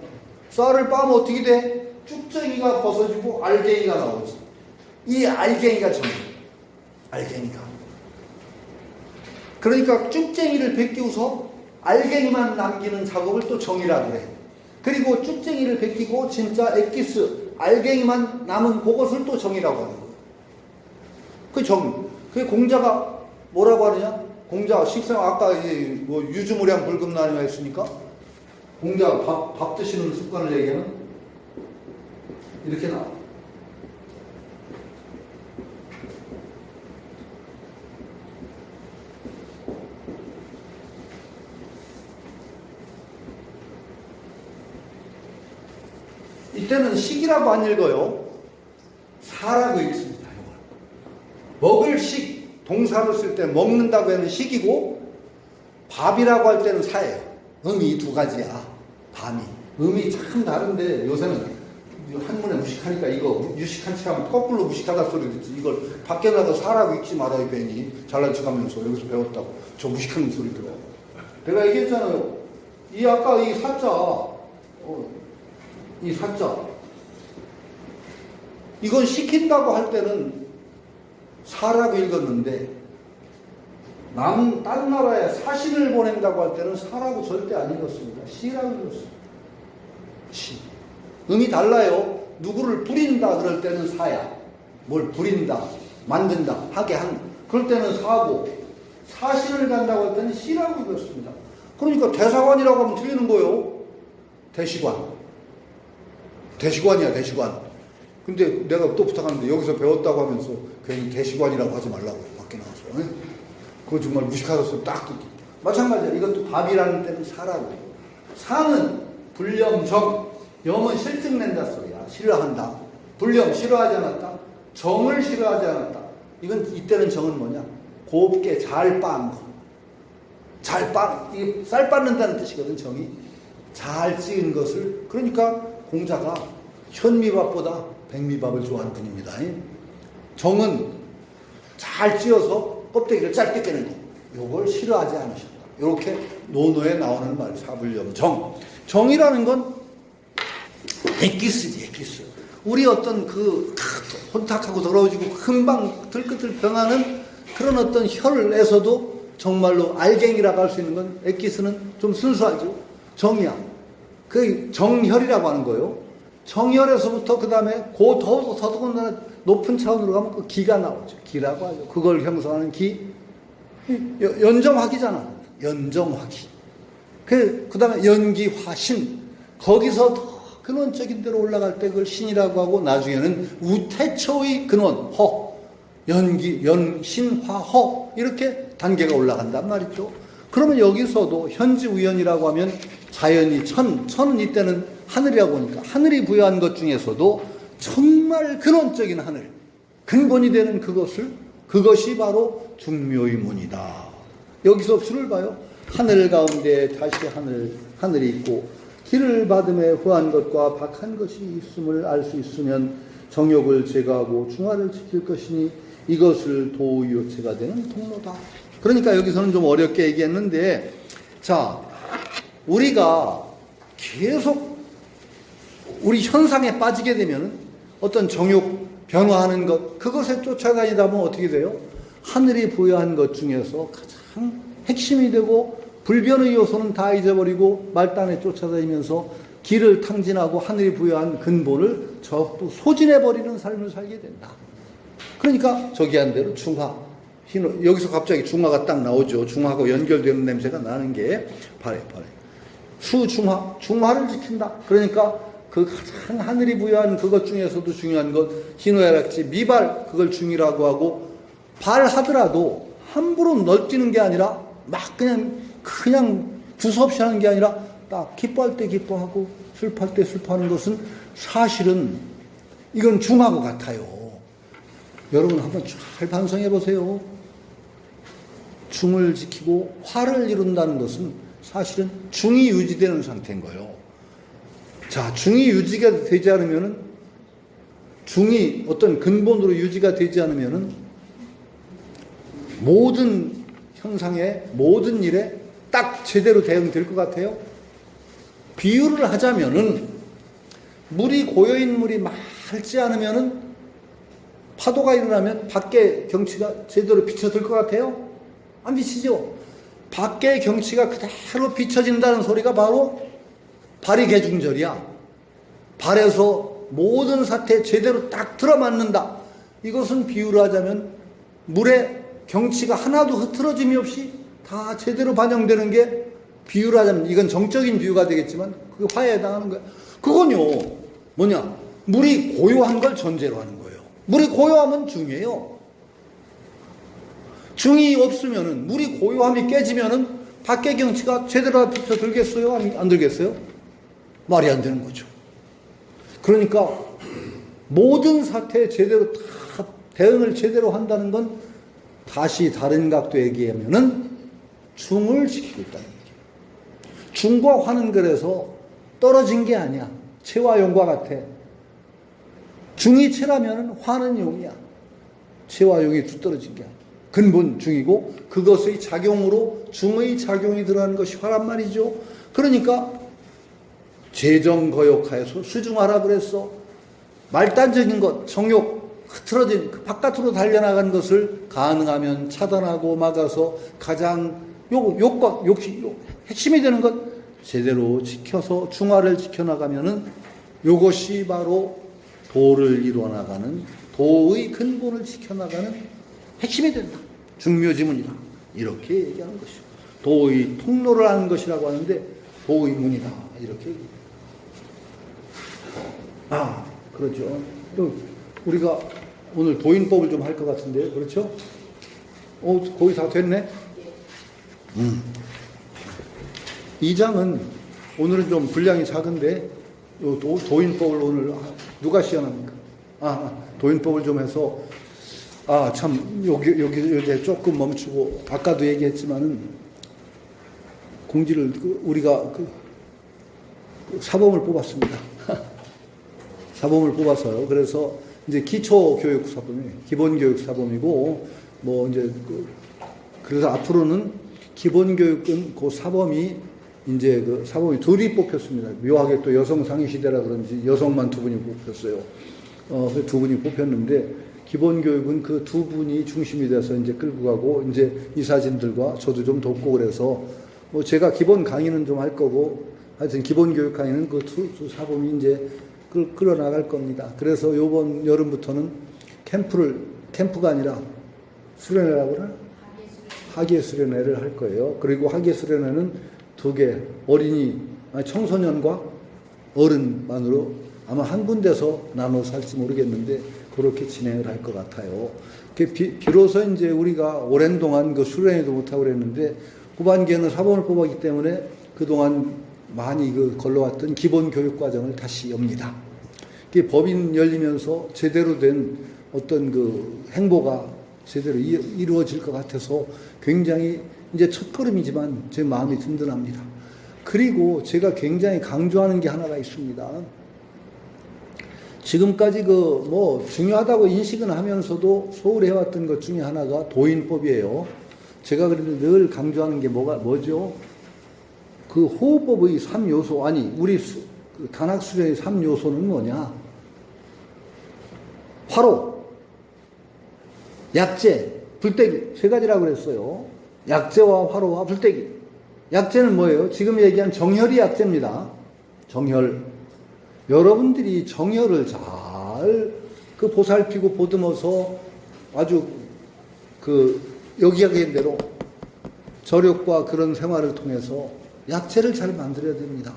쌀을 빻으면 어떻게 돼? 쭉정이가 벗어지고 알갱이가 나오지. 이 알갱이가 정이. 알갱이가. 그러니까 쭉쟁이를 벗기고서 알갱이만 남기는 작업을 또 정이라고 그래. 그리고 쭉쟁이를 벗기고 진짜 엑기스, 알갱이만 남은 그것을 또 정이라고 하는 거예요. 그 정. 그 공자가 뭐라고 하느냐? 공자 식상 아까 뭐 유주무량 불금나누가 했으니까 공자 밥 드시는 습관을 얘기하면 이렇게 나와. 이때는 식이라고 안 읽어요. 사라고 읽습니다. 먹을 식, 동사로 쓸 때 먹는다고 하는 식이고 밥이라고 할 때는 사예요. 음이 두 가지야. 밤이. 음이 참 다른데 요새는 한문에 무식하니까 이거 유식한 척하면 거꾸로 무식하다 소리 듣지. 이걸 밖에 나가 사라고 읽지 말아요. 괜히 잘난 척하면서 여기서 배웠다고. 저 무식한 소리 들어. 내가 얘기했잖아요. 이 아까 이 사자 이 사자 이건 시킨다고 할 때는 사라고 읽었는데 다른 나라에 사신을 보낸다고 할 때는 사라고 절대 안 읽었습니다. 시라고 읽었습니다. 시. 음이 달라요. 누구를 부린다 그럴 때는 사야. 뭘 부린다, 만든다, 하게 한. 그럴 때는 사고 사신을 간다고 할 때는 시라고 읽었습니다. 그러니까 대사관이라고 하면 틀리는 거예요. 대시관이야, 대시관. 근데 내가 또 부탁하는데 여기서 배웠다고 하면서 괜히 대시관이라고 하지 말라고 밖에 나와서. 응? 그거 정말 무식하셨어. 딱 듣기. 마찬가지야. 이것도 밥이라는 때는 사라고. 사는 불렴정. 염은 실증낸다 소리야. 싫어한다. 불렴 싫어하지 않았다. 정을 싫어하지 않았다. 이때는 정은 뭐냐? 곱게 잘 빻은 거. 이게 쌀 빻는다는 뜻이거든, 정이. 잘 찌은 것을. 그러니까 공자가 현미밥보다 백미밥을 좋아하는 분입니다. 정은 잘 찌어서 껍데기를 짧게 깨는 거. 요걸 싫어하지 않으셨다. 이렇게 논어에 나오는 말, 사불염, 정. 정이라는 건 엑기스지, 엑기스. 우리 어떤 혼탁하고 더러워지고 금방 들끝을 병하는 그런 어떤 혈에서도 정말로 알갱이라고 할 수 있는 건 엑기스는 좀 순수하죠. 정이야. 그 정혈이라고 하는 거예요. 정혈에서부터 그 다음에 더더군다나 높은 차원으로 가면 그 기가 나오죠. 기라고 하죠. 그걸 형성하는 기. 연정화기잖아. 연정화기. 그 다음에 연기화신. 거기서 더 근원적인 데로 올라갈 때 그걸 신이라고 하고 나중에는 우태초의 근원, 허. 연신화허. 이렇게 단계가 올라간단 말이죠. 그러면 여기서도 현지우연이라고 하면 자연이 천은 이때는 하늘이라고 하니까 하늘이 부여한 것 중에서도 정말 근원적인 하늘, 근본이 되는 그것이 바로 중묘의문이다. 여기서 수를 봐요. 하늘 가운데 다시 하늘이 있고 길을 받음에 후한 것과 박한 것이 있음을 알 수 있으면 정욕을 제거하고 중화를 지킬 것이니 이것을 도의요체가 되는 통로다. 그러니까 여기서는 좀 어렵게 얘기했는데, 자, 우리가 계속 우리 현상에 빠지게 되면 어떤 정욕 변화하는 것, 그것에 쫓아다니다 보면 어떻게 돼요? 하늘이 부여한 것 중에서 가장 핵심이 되고 불변의 요소는 다 잊어버리고 말단에 쫓아다니면서 길을 탕진하고 하늘이 부여한 근본을 전부 소진해버리는 삶을 살게 된다. 그러니까 저기 한 대로 중화, 여기서 갑자기 중화가 딱 나오죠. 중화하고 연결되는 냄새가 나는 게 바래. 수중화, 중화를 지킨다. 그러니까 그 가장 하늘이 부여한 그것 중에서도 중요한 것, 희노애락지, 미발, 그걸 중이라고 하고, 발하더라도 함부로 널뛰는 게 아니라 막 그냥 두서없이 하는 게 아니라 딱 기뻐할 때 기뻐하고 슬퍼할 때 슬퍼하는 것은 사실은 이건 중하고 같아요. 여러분 한번 잘 반성해 보세요. 중을 지키고 화를 이룬다는 것은 사실은 중이 유지되는 상태인 거예요. 자, 중이 유지가 되지 않으면은, 중이 어떤 근본으로 유지가 되지 않으면은 모든 형상에, 모든 일에 딱 제대로 대응될 것 같아요. 비유를 하자면은, 물이 고여있는 물이 맑지 않으면은, 파도가 일어나면 밖에 경치가 제대로 비춰질 것 같아요? 안 비치죠? 밖의 경치가 그대로 비춰진다는 소리가 바로 발이 개중절이야. 발에서 모든 사태에 제대로 딱 들어맞는다. 이것은 비유를 하자면 물의 경치가 하나도 흐트러짐이 없이 다 제대로 반영되는 게, 비유를 하자면 이건 정적인 비유가 되겠지만 그게 화에 해당하는 거야. 그건요 뭐냐, 물이 고요한 걸 전제로 하는 거예요. 물이 고요하면 중이에요. 중이 없으면은, 물이 고요함이 깨지면은 밖의 경치가 제대로 비춰들겠어요? 안 들겠어요? 말이 안 되는 거죠. 그러니까 모든 사태에 제대로 다 대응을 제대로 한다는 건, 다시 다른 각도 얘기하면은 중을 지키고 있다는 얘기예요. 중과 화는 그래서 떨어진 게 아니야. 체와 용과 같아. 중이 체라면은 화는 용이야. 체와 용이 두 떨어진 게 아니야. 근본 중이고 그것의 작용으로 중의 작용이 들어가는 것이 화란 말이죠. 그러니까 재정거역하여서 수중하라 그랬어. 말단적인 것, 정욕, 흐트러진 그 바깥으로 달려나가는 것을 가능하면 차단하고 막아서 가장 핵심이 되는 것 제대로 지켜서 중화를 지켜나가면은 이것이 바로 도를 이루어나가는, 도의 근본을 지켜나가는 핵심이 된다. 중묘지문이다. 이렇게 얘기하는 것이죠. 도의 통로를 하는 것이라고 하는데 도의 문이다. 이렇게. 그렇죠. 또 우리가 오늘 도인법을 좀 할 것 같은데, 그렇죠? 거의 다 됐네? 이 장은 오늘은 좀 분량이 작은데, 도인법을 오늘 누가 시연합니까? 도인법을 좀 해서, 참, 여기 조금 멈추고, 아까도 얘기했지만은, 공지를, 우리가 사범을 뽑았습니다. 사범을 뽑아서요. 그래서 이제 기초교육사범이, 기본교육사범이고, 그래서 앞으로는 기본교육은 그 사범이, 이제 그 사범이 둘이 뽑혔습니다. 묘하게 또 여성 상위시대라 그런지 여성만 두 분이 뽑혔어요. 그 두 분이 뽑혔는데, 기본교육은 그 두 분이 중심이 돼서 이제 끌고 가고, 이제 이사진들과 저도 좀 돕고 그래서, 제가 기본 강의는 좀 할 거고, 하여튼 기본교육 강의는 그 두 사범이 이제 끌어나갈 겁니다. 그래서 요번 여름부터는 캠프가 아니라 수련회라고 그러나? 학예 수련회를 할 거예요. 그리고 학예 수련회는 2개, 청소년과 어른만으로 아마 한 군데서 나눠서 할지 모르겠는데, 그렇게 진행을 할 것 같아요. 비로소 이제 우리가 오랜 동안 그 수련회도 못하고 그랬는데, 후반기에는 사범을 뽑았기 때문에 그동안 많이 걸러왔던 기본 교육 과정을 다시 엽니다. 법인 열리면서 제대로 된 어떤 그 행보가 제대로 이루어질 것 같아서 굉장히 이제 첫걸음이지만 제 마음이 든든합니다. 그리고 제가 굉장히 강조하는 게 하나가 있습니다. 지금까지 중요하다고 인식은 하면서도 소홀히 해왔던 것 중에 하나가 도인법이에요. 제가 그래도 늘 강조하는 게 뭐죠? 그 호흡법의 3요소, 우리 단학수련의 3요소는 뭐냐? 화로, 약재, 불떼기, 3가지라고 그랬어요. 약재와 화로와 불떼기. 약재는 뭐예요? 지금 얘기한 정혈이 약재입니다. 정혈. 여러분들이 정혈을 잘 보살피고 보듬어서 아주 여기 얘기한 대로 절욕과 그런 생활을 통해서 약재를 잘 만들어야 됩니다.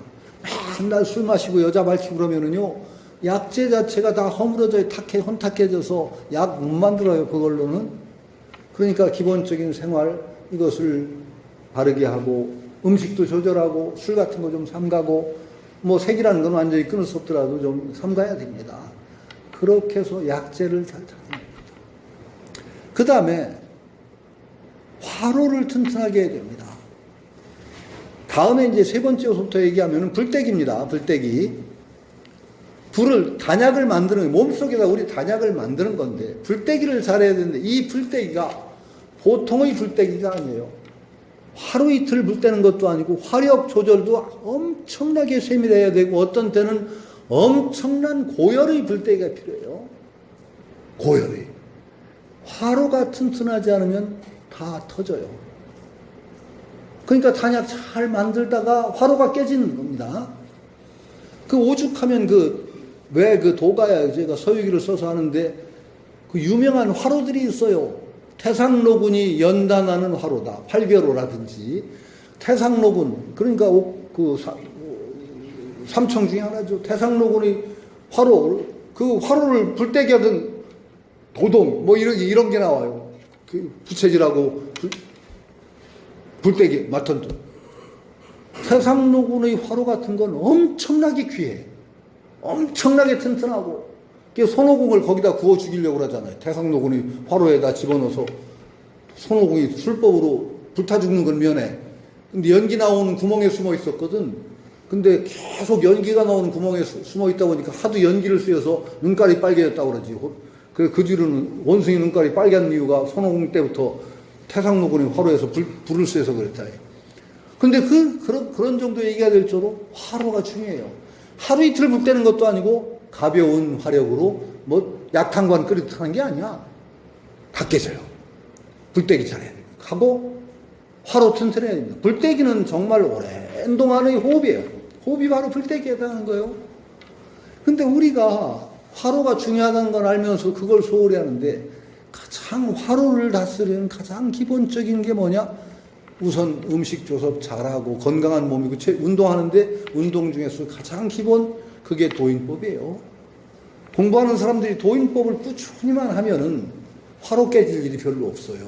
맨날 술 마시고 여자 밝히고 그러면은요, 약재 자체가 다 허물어져 혼탁해져서 약 못 만들어요, 그걸로는. 그러니까 기본적인 생활, 이것을 바르게 하고, 음식도 조절하고, 술 같은 거 좀 삼가고, 색이라는 건 완전히 끊을 수 없더라도 좀 삼가야 됩니다. 그렇게 해서 약재를 잘 찾는 겁니다. 그 다음에 화로를 튼튼하게 해야 됩니다. 다음에 이제 세 번째 요소부터 얘기하면 불때기입니다. 불때기. 불을, 단약을 만드는, 몸속에다 우리 단약을 만드는 건데, 불때기를 잘해야 되는데, 이 불때기가 보통의 불때기가 아니에요. 하루 이틀 불 때는 것도 아니고, 화력 조절도 엄청나게 세밀해야 되고, 어떤 때는 엄청난 고열의 불때기가 필요해요. 고열의. 화로가 튼튼하지 않으면 다 터져요. 그러니까 단약 잘 만들다가 화로가 깨지는 겁니다. 그 오죽하면 왜 도가야 제가 서유기를 써서 하는데 그 유명한 화로들이 있어요. 태상로군이 연단하는 화로다. 팔별호라든지 태상로군, 그러니까 삼청 중에 하나죠. 태상로군의 화로, 그 화로를 불때기 하던 도동 뭐 이런 게 나와요. 그 부채질하고 불때기 맡은 태상로군의 화로 같은 건 엄청나게 귀해. 엄청나게 튼튼하고. 손오공을 거기다 구워 죽이려고 그러잖아요. 태상로군의 화로에다 집어넣어서 손오공이 술법으로 불타 죽는 건 면해. 근데 연기 나오는 구멍에 숨어 있었거든. 근데 계속 연기가 나오는 구멍에 숨어 있다 보니까 하도 연기를 쐬어서 눈깔이 빨개졌다고 그러지. 그 뒤로는 원숭이 눈깔이 빨간 이유가 손오공 때부터 태상로군의 화로에서 불을 쐬서 그랬다. 근데 그런 정도 얘기가 될 정도로 화로가 중요해요. 하루 이틀 불 때는 것도 아니고 가벼운 화력으로 뭐 약탕관 끓이듯 하는 게 아니야. 다 깨져요. 불때기 잘해야 돼요. 하고 화로 튼튼해야 됩니다. 불때기는 정말 오랜 동안의 호흡이에요. 호흡이 바로 불때기에 해당하는 거예요. 근데 우리가 화로가 중요하다는 걸 알면서 그걸 소홀히 하는데 가장 화로를 다스리는 가장 기본적인 게 뭐냐? 우선 음식 조섭 잘하고 건강한 몸이고 운동하는데 운동 중에서 가장 기본 그게 도인법이에요. 공부하는 사람들이 도인법을 꾸준히만 하면은 화로 깨질 일이 별로 없어요.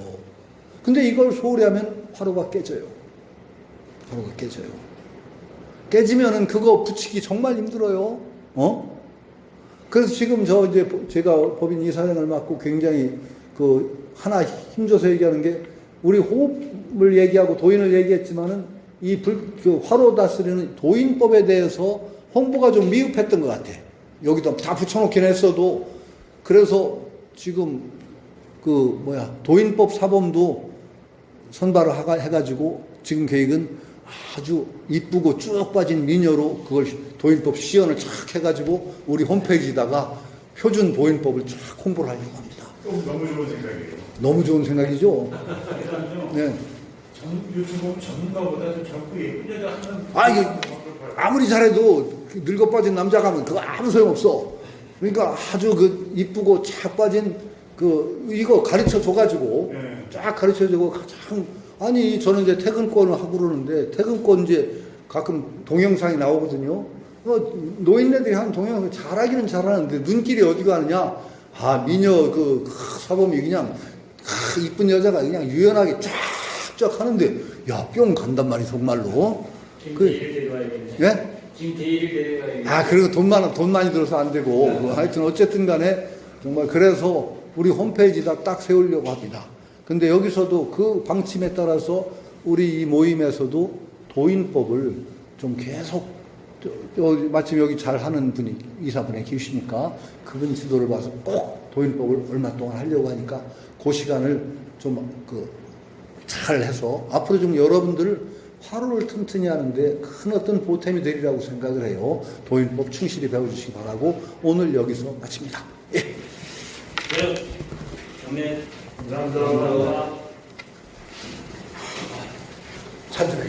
근데 이걸 소홀히 하면 화로가 깨져요. 화로가 깨져요. 깨지면은 그거 붙이기 정말 힘들어요. 그래서 지금 제가 법인 이사장을 맡고 굉장히 하나 힘줘서 얘기하는 게 우리 호흡을 얘기하고 도인을 얘기했지만은 화로 다스리는 도인법에 대해서 홍보가 좀 미흡했던 것 같아. 여기다 다 붙여놓긴 했어도. 그래서 지금 도인법 사범도 선발을 해가지고 지금 계획은 아주 이쁘고 쭉 빠진 미녀로 그걸 도인법 시연을 쫙 해가지고 우리 홈페이지에다가 표준 도인법을 쫙 홍보를 하려고 합니다. 너무 좋은 생각이에요. 너무 좋은 생각이죠? 네. 요즘 보면 전문가보다 좀 젊고 예쁜 여자 하는. 이게 아무리 잘해도 늙어 빠진 남자가 하면 그거 아무 소용없어. 그러니까 아주 이쁘고 쫙 빠진 이거 가르쳐 줘가지고 쫙 가르쳐 주고 저는 이제 퇴근권을 하고 그러는데 퇴근권 이제 가끔 동영상이 나오거든요. 노인네들이 한 동영상 잘하기는 잘하는데 눈길이 어디 가느냐? 미녀 사범이 그냥 이쁜 여자가 그냥 유연하게 쫙쫙 하는데 뿅 간단 말이 정말로. 김대희를 데려와야겠네. 예? 김대희를 데려와야겠네. 그리고 돈 많이 들어서 안 되고 하여튼 어쨌든 간에 정말 그래서 우리 홈페이지에다 딱 세우려고 합니다. 근데 여기서도 그 방침에 따라서 우리 이 모임에서도 도인법을 좀 계속 마침 여기 잘하는 분이 이사분에 계시니까 그분 지도를 봐서 꼭 도인법을 얼마 동안 하려고 하니까 그 시간을 좀 잘 해서 앞으로 좀 여러분들 화로를 튼튼히 하는데 큰 어떤 보탬이 되리라고 생각을 해요. 도인법 충실히 배워주시기 바라고 오늘 여기서 마칩니다. 예. 네. 경례. 감사합니다. 찬준해.